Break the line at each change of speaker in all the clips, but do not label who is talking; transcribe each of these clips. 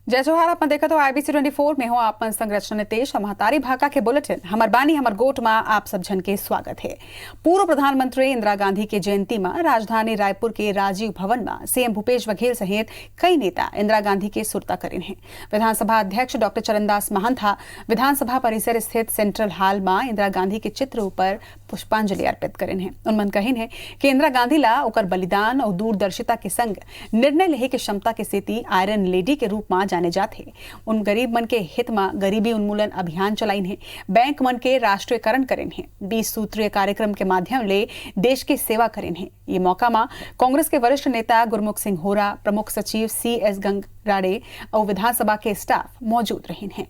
जय जोहार। आप देखा तो IBC 24 में हो आप संरचना नितेश महतारी भाका के बुलेटिन हमर बानी हमर गोट में आप सब जन के स्वागत है। पूर्व प्रधानमंत्री इंदिरा गांधी के जयंती में राजधानी रायपुर के राजीव भवन में सीएम भूपेश बघेल सहित कई नेता इंदिरा गांधी के सुरता करें हैं। विधानसभा अध्यक्ष डॉक्टर चरणदास महंता विधानसभा परिसर स्थित सेंट्रल हॉल में इंदिरा गांधी के चित्र ऊपर पुष्पांजलि अर्पित करें हैं। उनमन कहिन है कि इंदिरा गांधी ला ओकर बलिदान और दूरदर्शिता के संग निर्णय लेहे के क्षमता के सेती आयरन लेडी के रूप में जाने जाते। उन गरीब मन के हित में गरीबी उन्मूलन अभियान चलाइन है। बैंक मन के राष्ट्रीयकरण करें हैं। 20 सूत्रीय कार्यक्रम के माध्यम ले देश की सेवा करें हैं। ये मौका में कांग्रेस के वरिष्ठ नेता गुरमुख सिंह होरा, प्रमुख सचिव CS गंगराड़े और विधानसभा के स्टाफ मौजूद रहे हैं।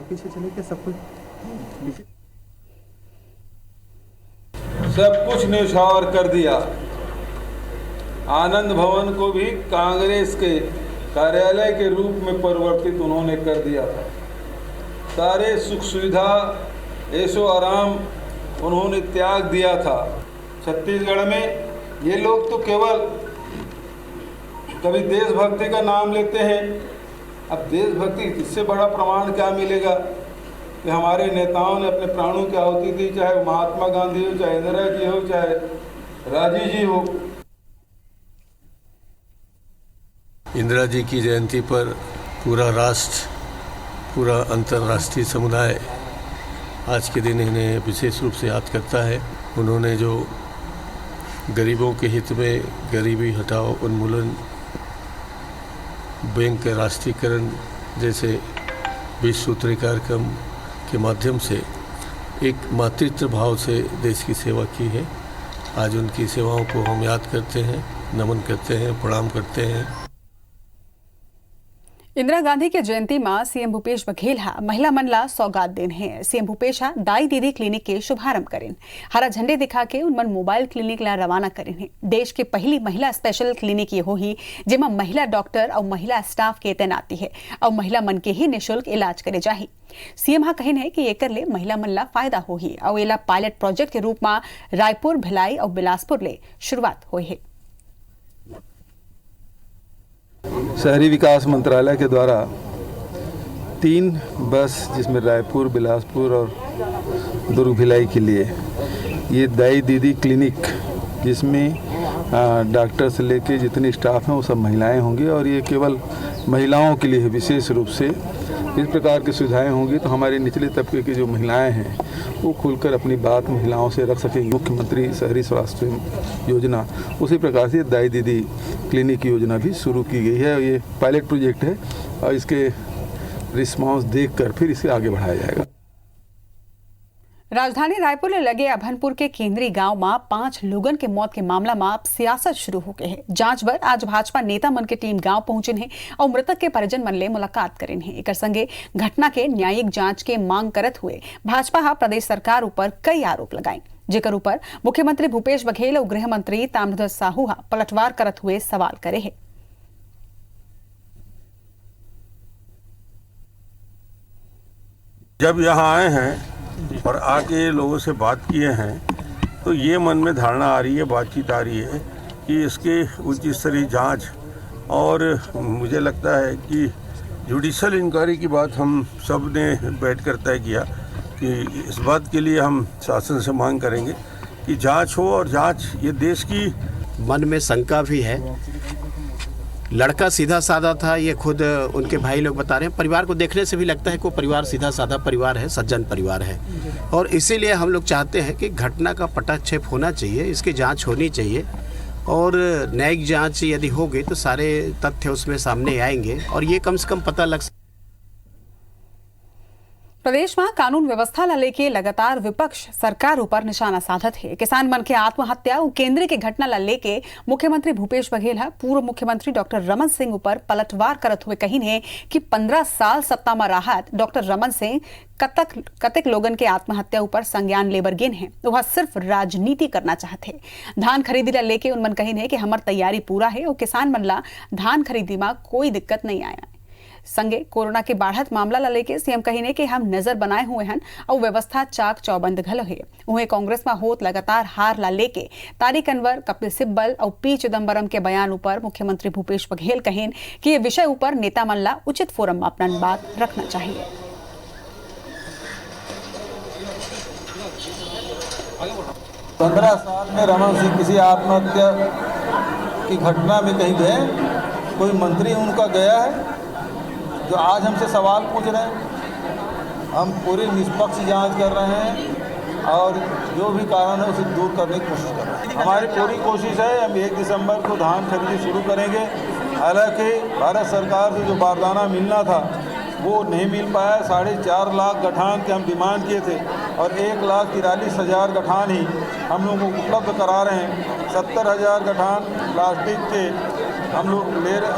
पीछे चले के सब
कुछ न्यौछावर कर दिया। आनंद भवन को भी कांग्रेस के कार्यालय के रूप में परिवर्तित उन्होंने कर दिया था। सारे सुख सुविधा ऐशो आराम उन्होंने त्याग दिया था। छत्तीसगढ़ में ये लोग तो केवल कभी देशभक्ति का नाम लेते हैं। अब देशभक्ति इससे बड़ा प्रमाण क्या मिलेगा कि हमारे नेताओं ने अपने प्राणों की आहुति दी, चाहे वो महात्मा गांधी हो, चाहे इंदिरा जी हो, चाहे राजीव जी हो।
इंदिरा जी की जयंती पर पूरा राष्ट्र, पूरा अंतर्राष्ट्रीय समुदाय आज के दिन इन्हें विशेष रूप से याद करता है। उन्होंने जो गरीबों के हित में गरीबी हटाओ उन्मूलन, बैंक के राष्ट्रीयकरण जैसे 20 सूत्री कार्यक्रम के माध्यम से एक मातृत्व भाव से देश की सेवा की है। आज उनकी सेवाओं को हम याद करते हैं, नमन करते हैं, प्रणाम करते हैं।
इंदिरा गांधी के जयंती में सीएम भूपेश बघेल महिला मन ला सौगात देन है। सीएम भूपेश दाई दीदी क्लिनिक के शुभारंभ करें। हरा झंडे दिखा के उनमन मोबाइल क्लिनिक ला रवाना करें है। देश के पहली महिला स्पेशल क्लिनिक ये होही जेमा महिला डॉक्टर और महिला स्टाफ के तैनाती है और महिला मन के ही निःशुल्क इलाज करे जाही। सीएम कहिन है कि एकर ले महिला मन ला फायदा होही और एला पायलट प्रोजेक्ट के रूप में रायपुर, भिलाई और बिलासपुर ले शुरुआत हुई है।
शहरी विकास मंत्रालय के द्वारा 3 बस जिसमें रायपुर, बिलासपुर और दुर्ग, भिलाई के लिए ये दाई दीदी क्लिनिक, जिसमें डॉक्टर से लेके जितनी स्टाफ हैं वो सब महिलाएं होंगी और ये केवल महिलाओं के लिए विशेष रूप से इस प्रकार की सुविधाएं होंगी तो हमारे निचले तबके की जो महिलाएं हैं वो खुलकर अपनी बात महिलाओं से रख सकेंगी। मुख्यमंत्री शहरी स्वास्थ्य योजना उसी प्रकार से दाई दीदी क्लिनिक योजना भी शुरू की गई है। ये पायलट प्रोजेक्ट है और इसके रिस्पांस देखकर फिर इसे आगे बढ़ाया जाएगा।
राजधानी रायपुर ले लगे अभनपुर के केंद्रीय गांव में 5 लोगन के मौत के मामला में सियासत शुरू हो गए है। जांच बर आज भाजपा नेता मन के टीम गांव पहुंचे हैं और मृतक के परिजन मन ले मुलाकात करें हैं। एक संगे घटना के न्यायिक जांच के मांग करत हुए भाजपा प्रदेश सरकार ऊपर कई आरोप लगाए, जेकर ऊपर मुख्यमंत्री भूपेश बघेल और गृह मंत्री ताम्रध्वज साहू पलटवार करत हुए सवाल करे है।
जब यहाँ आए हैं और आके लोगों से बात किए हैं तो ये मन में धारणा आ रही है, बातचीत आ रही है कि इसके उच्च स्तरीय जांच और मुझे लगता है कि जुडिशल इंक्वायरी की बात हम सब ने बैठकर तय किया कि इस बात के लिए हम शासन से मांग करेंगे कि जांच हो और जांच ये देश की।
मन में शंका भी है। लड़का सीधा साधा था, ये खुद उनके भाई लोग बता रहे हैं। परिवार को देखने से भी लगता है कि वो परिवार सीधा साधा परिवार है, सज्जन परिवार है और इसीलिए हम लोग चाहते हैं कि घटना का पटाक्षेप होना चाहिए, इसकी जांच होनी चाहिए और न्यायिक जांच यदि होगी तो सारे तथ्य उसमें सामने आएंगे और ये कम से कम पता लग।
प्रदेश में कानून व्यवस्था ला लेके लगातार विपक्ष सरकार ऊपर निशाना साधत है। किसान मन के आत्महत्या और केंद्र के घटना ला लेके मुख्यमंत्री भूपेश बघेल पूर्व मुख्यमंत्री डॉक्टर रमन सिंह ऊपर पलटवार करत हुए कहिन है कि 15 साल सत्ता में राहत डॉक्टर रमन सिंह कतक लोगन के आत्महत्या ऊपर संज्ञान लेबर गेन है। वह सिर्फ राजनीति करना चाहते। धान खरीदी ला लेके उनमन कहिन है कि हमार तैयारी पूरा है और किसान मन ला धान खरीदी में कोई दिक्कत नहीं आया। संगे कोरोना के बढ़त मामला ला लेके सीएम कहीने कि हम नजर बनाए हुए हैं और व्यवस्था चाक चौबंद घलो है। उहे कांग्रेस में होत लगातार हार ला लेके तारिक अनवर, कपिल सिब्बल और पी चिदम्बरम के बयान ऊपर मुख्यमंत्री भूपेश बघेल कहेन कि ये विषय ऊपर नेता मन ला उचित फोरम में अपना बात रखना चाहिए।
15 साल में रमन सिंह किसी आत्महत्या की घटना में कहीं गए? कोई मंत्री उनका गया है जो आज हमसे सवाल पूछ रहे हैं? हम पूरी निष्पक्ष जांच कर रहे हैं और जो भी कारण है उसे दूर करने की कोशिश कर रहे हैं। हमारी पूरी कोशिश है, हम 1 दिसंबर को धान खरीदी शुरू करेंगे। हालांकि भारत सरकार से जो बारदाना मिलना था वो नहीं मिल पाया। 4.5 लाख गठान के हम डिमांड किए थे और 1,43,000 गठान ही हम लोगों को उपलब्ध करा रहे हैं। 70,000 गठान प्लास्टिक के हम लोग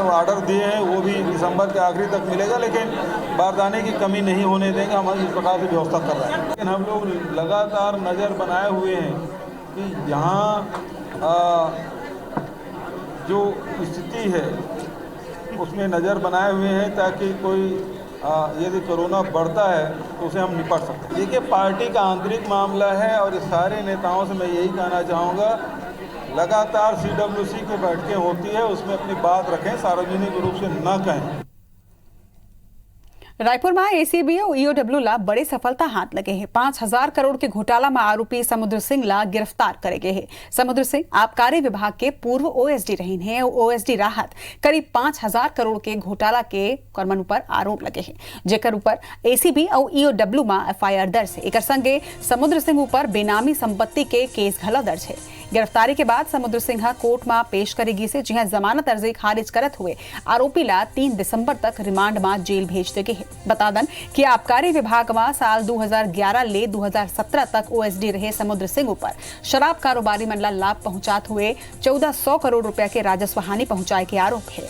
ऑर्डर दिए हैं, वो भी दिसंबर के आखिरी तक मिलेगा, लेकिन बारदाने की कमी नहीं होने देंगे। हम इस प्रकार से व्यवस्था कर रहे हैं, लेकिन हम लोग लगातार नज़र बनाए हुए हैं कि यहाँ जो स्थिति है उसमें नज़र बनाए हुए हैं ताकि कोई यदि कोरोना बढ़ता है तो उसे हम निपट सकते हैं। देखिए, पार्टी का आंतरिक मामला है और इस सारे नेताओं से मैं यही कहना चाहूँगा, लगातार CWC की बैठकें होती है, उसमें अपनी बात रखें, सार्वजनिक रूप से न कहें।
रायपुर में एसीबी और ईओडब्ल्यू ला बड़ी सफलता हाथ लगे हैं। 5,000 करोड़ के घोटाला में आरोपी समुद्र सिंह ला गिरफ्तार करे गए हैं। समुद्र सिंह आबकारी विभाग के पूर्व ओएसडी रहे हैं और ओएसडी राहत करीब 5,000 करोड़ के घोटाला के कर्मन पर आरोप लगे हैं, जेकर ऊपर एसीबी और ईओडब्ल्यू में एफआईआर दर्ज है। एक संगे समुद्र सिंह ऊपर बेनामी संपत्ति के केस घला दर्ज है। गिरफ्तारी के बाद समुद्र सिंह कोर्ट में पेश करेगी से जहां जमानत अर्जी खारिज करत हुए आरोपी ला 3 दिसंबर तक रिमांड में जेल भेज देगी है। बता दें कि आबकारी विभाग में साल 2011 ले 2017 तक ओएसडी रहे समुद्र सिंह ऊपर शराब कारोबारी मन ला लाभ पहुंचाते हुए 1400 करोड़ रुपया के राजस्व हानि पहुंचाए के आरोप है।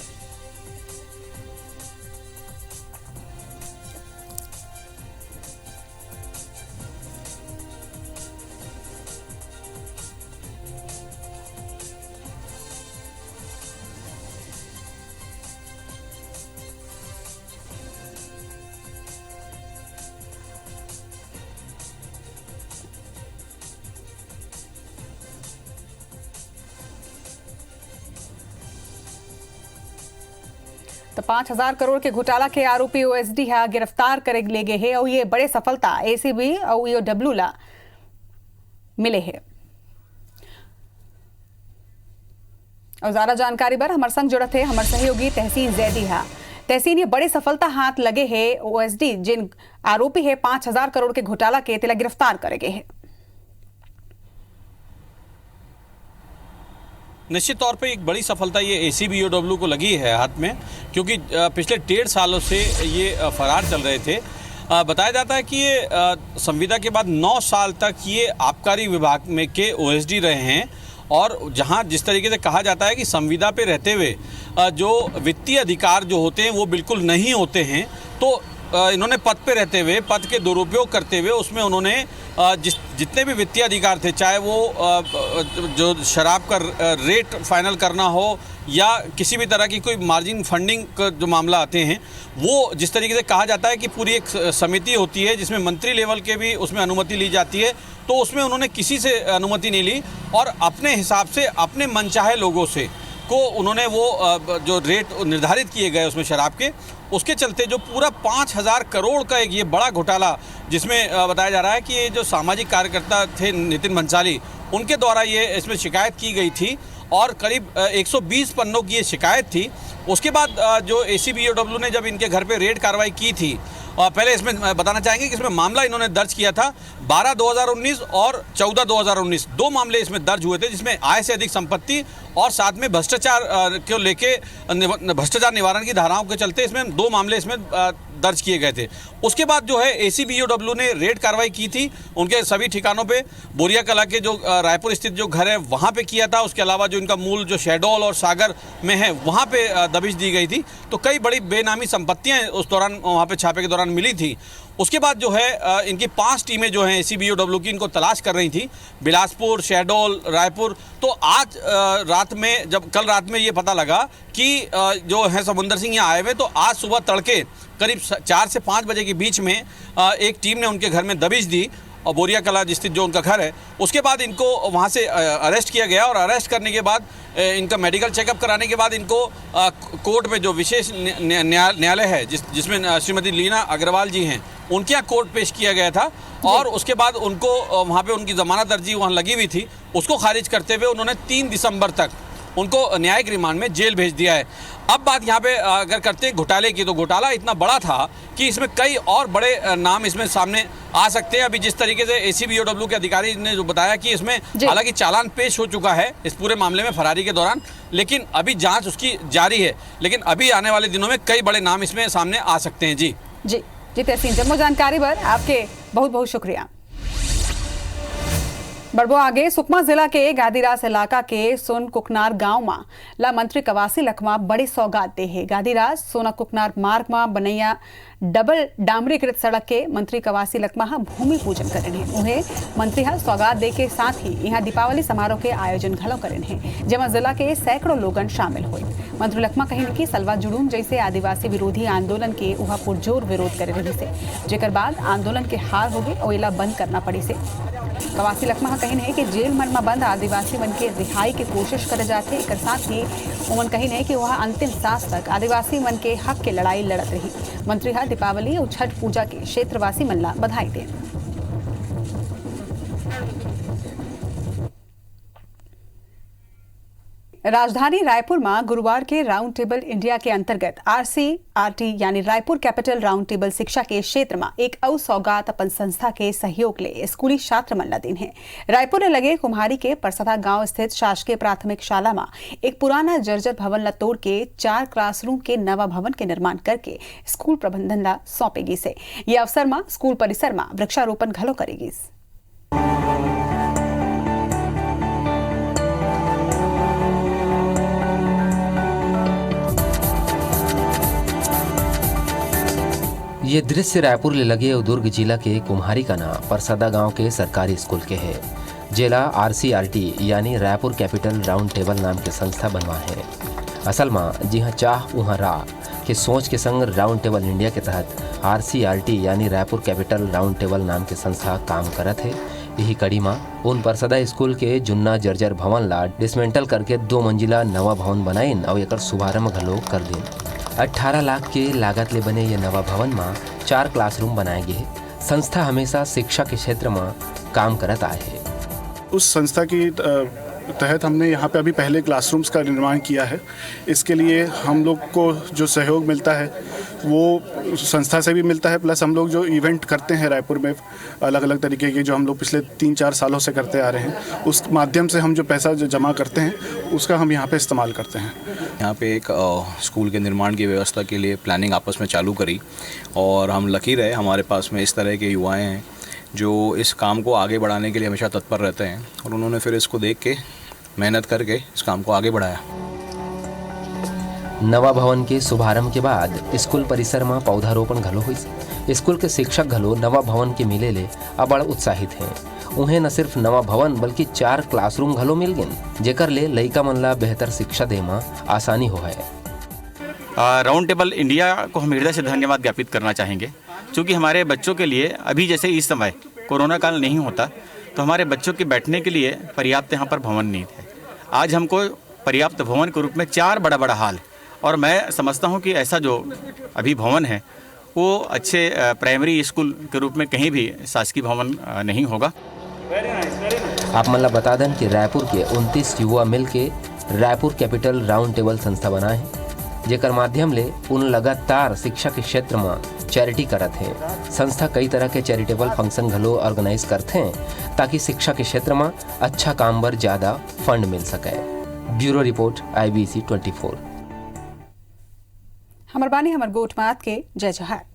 तो 5,000 करोड़ के घोटाला के आरोपी ओएसडी है गिरफ्तार करे ले गए हैं और ये बड़े सफलता एसीबी और ईओडब्ल्यू ला मिले हैं। और ज्यादा जानकारी पर हमारे संग जुड़े थे हमारे सहयोगी तहसीन जैदी है। तहसीन, ये बड़े सफलता हाथ लगे है ओएसडी जिन आरोपी है 5,000 करोड़ के घोटाला के तिला गिरफ्तार करे गए हैं।
निश्चित तौर पे एक बड़ी सफलता ये एसीबी ईओडब्ल्यू को लगी है हाथ में, क्योंकि पिछले 1.5 सालों से ये फरार चल रहे थे। बताया जाता है कि ये संविदा के बाद 9 साल तक ये आबकारी विभाग में के ओएसडी रहे हैं और जहां जिस तरीके से कहा जाता है कि संविदा पे रहते हुए जो वित्तीय अधिकार जो होते हैं वो बिल्कुल नहीं होते हैं, तो इन्होंने पद पे रहते हुए पद के दुरुपयोग करते हुए उसमें उन्होंने जितने भी वित्तीय अधिकार थे, चाहे वो जो शराब का रेट फाइनल करना हो या किसी भी तरह की कोई मार्जिन फंडिंग का जो मामला आते हैं, वो जिस तरीके से कहा जाता है कि पूरी एक समिति होती है जिसमें मंत्री लेवल के भी उसमें अनुमति ली जाती है, तो उसमें उन्होंने किसी से अनुमति नहीं ली और अपने हिसाब से अपने मनचाहे लोगों से को उन्होंने वो जो रेट निर्धारित किए गए उसमें शराब के, उसके चलते जो पूरा 5,000 करोड़ का एक ये बड़ा घोटाला जिसमें बताया जा रहा है कि ये जो सामाजिक कार्यकर्ता थे नितिन भंसाली, उनके द्वारा ये इसमें शिकायत की गई थी और करीब 120 पन्नों की ये शिकायत थी। उसके बाद जो एसीबी ईओडब्ल्यू ने जब इनके घर पे रेड कार्रवाई की थी, पहले इसमें बताना चाहेंगे कि इसमें मामला इन्होंने दर्ज किया था 12/2019 और 14/2019 2 मामले इसमें दर्ज हुए थे, जिसमें आय से अधिक संपत्ति और साथ में भ्रष्टाचार को लेके भ्रष्टाचार निवारण की धाराओं के चलते इसमें 2 मामले इसमें दर्ज किए गए थे। उसके बाद जो है एसीबी ईओडब्ल्यू ने रेड कार्रवाई की थी उनके सभी ठिकानों पे, बोरिया कला के जो रायपुर स्थित जो घर है वहाँ पे किया था। उसके अलावा जो इनका मूल जो शहडोल और सागर में है वहाँ पे दबिश दी गई थी। तो कई बड़ी बेनामी संपत्तियाँ उस दौरान वहाँ पे छापे के दौरान दौरान मिली थी। उसके बाद जो है इनकी 5 टीमें जो हैं ACBOW की इनको तलाश कर रही थी, बिलासपुर, शहडोल, रायपुर। तो आज कल रात में ये पता लगा कि जो है समुंदर सिंह यहाँ आए हुए, तो आज सुबह तड़के करीब 4 से 5 बजे के बीच में एक टीम ने उनके घर में दबिश दी और बोरिया कला स्थित जो उनका घर है, उसके बाद इनको वहाँ से अरेस्ट किया गया और अरेस्ट करने के बाद इनका मेडिकल चेकअप कराने के बाद इनको कोर्ट में जो विशेष न्यायालय है जिसमें श्रीमती लीना अग्रवाल जी हैं, उनके यहाँ कोर्ट पेश किया गया था। और उसके बाद उनको वहाँ पे उनकी ज़मानत अर्जी वहाँ लगी हुई थी, उसको खारिज करते हुए उन्होंने 3 दिसंबर तक उनको न्यायिक रिमांड में जेल भेज दिया है। अब बात यहाँ पे अगर करते हैं घोटाले की, तो घोटाला इतना बड़ा था कि इसमें कई और बड़े नाम इसमें सामने आ सकते हैं। अभी जिस तरीके से ACBOW के अधिकारी ने जो बताया कि इसमें हालांकि चालान पेश हो चुका है इस पूरे मामले में फरारी के दौरान, लेकिन अभी जांच उसकी जारी है। लेकिन अभी आने वाले दिनों में कई बड़े नाम इसमें सामने आ सकते हैं। जी
तहसीन जम्मू जानकारी पर आपके बहुत बहुत शुक्रिया। बढ़बो आगे सुकमा जिला के गादीरास इलाका के सोन कुकनार गांव में ला मंत्री कवासी लखमा बड़ी सौगात दे है। गादीरास सोना कुकनार मार्ग में बनैया डबल डामरीकृत सड़क के मंत्री कवासी लखमा भूमि पूजन करें हैं। उन्हें मंत्री सौगात दे के साथ ही यहाँ दीपावली समारोह के आयोजन घलो करें हैं, जेमा जिला के सैकड़ों लोगन शामिल हुए। मंत्री लखमा कहें कि सलवा जुड़ूम जैसे आदिवासी विरोधी आंदोलन के वहाँ पुरजोर विरोध करे रही से, जेकर बाद आंदोलन के हार हो गए और इला बंद करना पड़ी से। कवासी लखमा कहन है कि जेल मन में बंद आदिवासी मन के रिहाई की कोशिश करे जाते। एक साथ ही उमन कहन है कि वह अंतिम सांस तक आदिवासी मन के हक के लड़ाई लड़त रही। मंत्री दीपावली और छठ पूजा के क्षेत्रवासी मन ला बधाई दे। राजधानी रायपुर में गुरुवार के राउंड टेबल इंडिया के अंतर्गत RCRT यानी रायपुर कैपिटल राउंड टेबल शिक्षा के क्षेत्र में एक और सौगात अपन संस्था के सहयोग ले स्कूली छात्र मन ला दिन है। रायपुर में लगे कुम्हारी के परसदा गांव स्थित शासकीय प्राथमिक शाला में एक पुराना जर्जर भवन ला तोड़ के 4 क्लासरूम के नवा भवन के निर्माण करके स्कूल प्रबंधन ला सौंपेगी से। ये अवसर में स्कूल परिसर में वृक्षारोपण घलो करेगी।
ये दृश्य रायपुर ले लगे दुर्ग जिला के कुम्हारी का नाम परसदा गांव के सरकारी स्कूल के है। जिला RCRT यानी रायपुर कैपिटल राउंड टेबल नाम के संस्था बनवा है। असल में जी हाँ चाह वहाँ राह के सोच के संग राउंड टेबल इंडिया के तहत RCRT यानी रायपुर कैपिटल राउंड टेबल नाम के संस्था काम करत है। यही कड़ी में उन परसदा स्कूल के जुन्ना जर्जर भवन ला डिसमेंटल करके 2 मंजिला नवा भवन बनाइन और एक शुभारंभ घलो कर दिन। 18 लाख के लागत ले बने ये नवा भवन में 4 क्लासरूम बनाए गए। संस्था हमेशा शिक्षा के क्षेत्र में काम करत आए है।
उस संस्था की तहत हमने यहाँ पे अभी पहले क्लासरूम्स का निर्माण किया है। इसके लिए हम लोग को जो सहयोग मिलता है वो संस्था से भी मिलता है, प्लस हम लोग जो इवेंट करते हैं रायपुर में अलग अलग तरीके के जो हम लोग पिछले 3-4 सालों से करते आ रहे हैं, उस माध्यम से हम जो पैसा जो जमा करते हैं उसका हम यहाँ पे इस्तेमाल करते हैं।
यहाँ पे एक स्कूल के निर्माण की व्यवस्था के लिए प्लानिंग आपस में चालू करी और हम लकी रहे, हमारे पास में इस तरह के युवाएँ हैं जो इस काम को आगे बढ़ाने के लिए हमेशा तत्पर रहते हैं और उन्होंने फिर इसको देख के मेहनत करके इस काम को आगे बढ़ाया।
नवा भवन के शुभारंभ के बाद स्कूल परिसर में पौधारोपण घलो हुई। स्कूल के शिक्षक घलो नवा भवन के मिले ले बड़ा उत्साहित हैं। उन्हें न सिर्फ नवा भवन बल्कि 4 क्लासरूम घलो मिल गए, जेकर ले लइका मन ला बेहतर शिक्षा दे में आसानी हो है।
राउंड टेबल इंडिया को हम हृदय से धन्यवाद ज्ञापित करना चाहेंगे, क्योंकि हमारे बच्चों के लिए अभी जैसे इस समय कोरोना काल नहीं होता तो हमारे बच्चों के बैठने के लिए पर्याप्त यहाँ पर भवन नहीं थे। आज हमको पर्याप्त भवन के रूप में 4 बड़ा हाल, और मैं समझता हूँ कि ऐसा जो अभी भवन है वो अच्छे प्राइमरी स्कूल के रूप में कहीं भी शासकीय भवन नहीं होगा।
आप मतलब बता दें कि रायपुर के 29 युवा मिल के रायपुर कैपिटल राउंड टेबल संस्था बना है, जेकर माध्यम ले उन लगातार शिक्षा के क्षेत्र में चैरिटी करत है। संस्था कई तरह के चैरिटेबल फंक्शन घलो ऑर्गेनाइज करते हैं ताकि शिक्षा के क्षेत्र में अच्छा काम बर ज्यादा फंड मिल सके। Bureau report IBC 24।
हमर बानी हमर गोट मात के जय जहार।